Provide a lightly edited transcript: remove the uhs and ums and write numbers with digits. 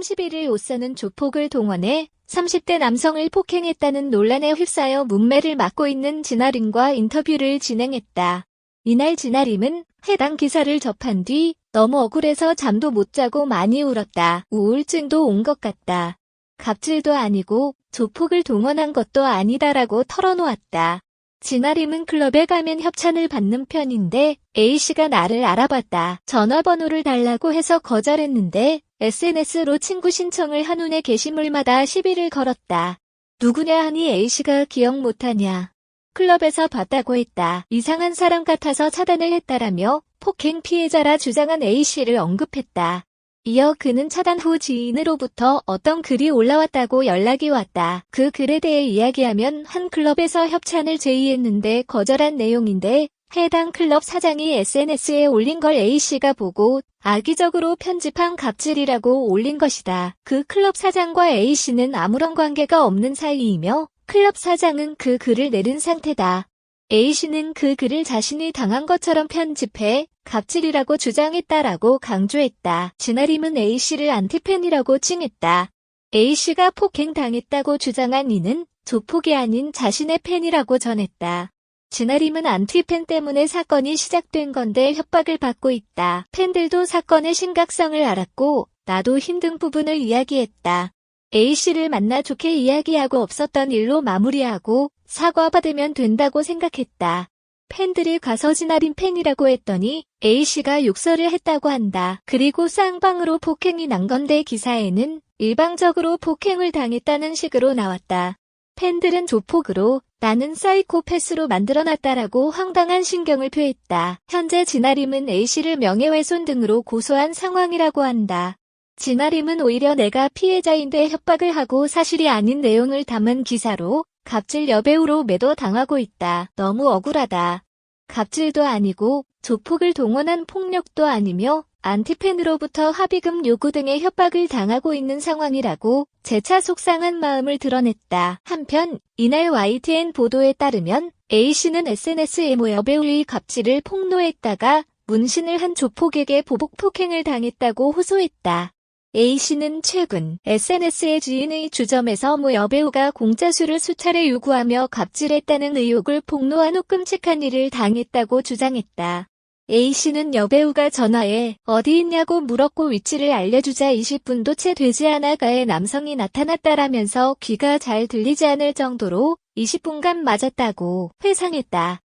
31일 오선은 조폭을 동원해 30대 남성을 폭행했다는 논란에 휩싸여 문매를 맡고 있는 진아림과 인터뷰를 진행했다. 이날 진아림은 해당 기사를 접한 뒤 너무 억울해서 잠도 못 자고 많이 울었다. 우울증도 온 것 같다. 갑질도 아니고 조폭을 동원한 것도 아니다라고 털어놓았다. 진아림은 클럽에 가면 협찬을 받는 편인데 A씨가 나를 알아봤다. 전화번호를 달라고 해서 거절했는데 SNS로 친구 신청을 한훈의 게시물마다 시비를 걸었다. 누구냐 하니 A씨가 기억 못하냐. 클럽에서 봤다고 했다. 이상한 사람 같아서 차단을 했다라며 폭행 피해자라 주장한 A씨를 언급했다. 이어 그는 차단 후 지인으로부터 어떤 글이 올라왔다고 연락이 왔다. 그 글에 대해 이야기하면 한 클럽에서 협찬을 제의했는데 거절한 내용인데 해당 클럽 사장이 SNS에 올린 걸 A씨가 보고 악의적으로 편집한 갑질이라고 올린 것이다. 그 클럽 사장과 A씨는 아무런 관계가 없는 사이이며 클럽 사장은 그 글을 내린 상태다. A씨는 그 글을 자신이 당한 것처럼 편집해 갑질이라고 주장했다라고 강조했다. 진아림은 A씨를 안티팬이라고 칭했다. A씨가 폭행당했다고 주장한 이는 조폭이 아닌 자신의 팬이라고 전했다. 진아림은 안티팬 때문에 사건이 시작된 건데 협박을 받고 있다. 팬들도 사건의 심각성을 알았고 나도 힘든 부분을 이야기했다. A씨를 만나 좋게 이야기하고 없었던 일로 마무리하고 사과받으면 된다고 생각했다. 팬들이 가서 진아림 팬이라고 했더니 A씨가 욕설을 했다고 한다. 그리고 쌍방으로 폭행이 난 건데 기사에는 일방적으로 폭행을 당했다는 식으로 나왔다. 팬들은 조폭으로 나는 사이코패스로 만들어놨다라고 황당한 신경을 표했다. 현재 진아림은 A씨를 명예훼손 등으로 고소한 상황이라고 한다. 진아림은 오히려 내가 피해자인데 협박을 하고 사실이 아닌 내용을 담은 기사로 갑질 여배우로 매도당하고 있다. 너무 억울하다. 갑질도 아니고 조폭을 동원한 폭력도 아니며 안티팬으로부터 합의금 요구 등의 협박을 당하고 있는 상황이라고 재차 속상한 마음을 드러냈다. 한편 이날 YTN 보도에 따르면 A씨는 SNS에 모 여배우의 갑질을 폭로했다가 문신을 한 조폭에게 보복 폭행을 당했다고 호소했다. A씨는 최근 SNS에 지인의 주점에서 모 여배우가 공짜 술을 수차례 요구하며 갑질했다는 의혹을 폭로한 후 끔찍한 일을 당했다고 주장했다. A씨는 여배우가 전화해 어디 있냐고 물었고 위치를 알려주자 20분도 채 되지 않아 가해 남성이 나타났다라면서 귀가 잘 들리지 않을 정도로 20분간 맞았다고 회상했다.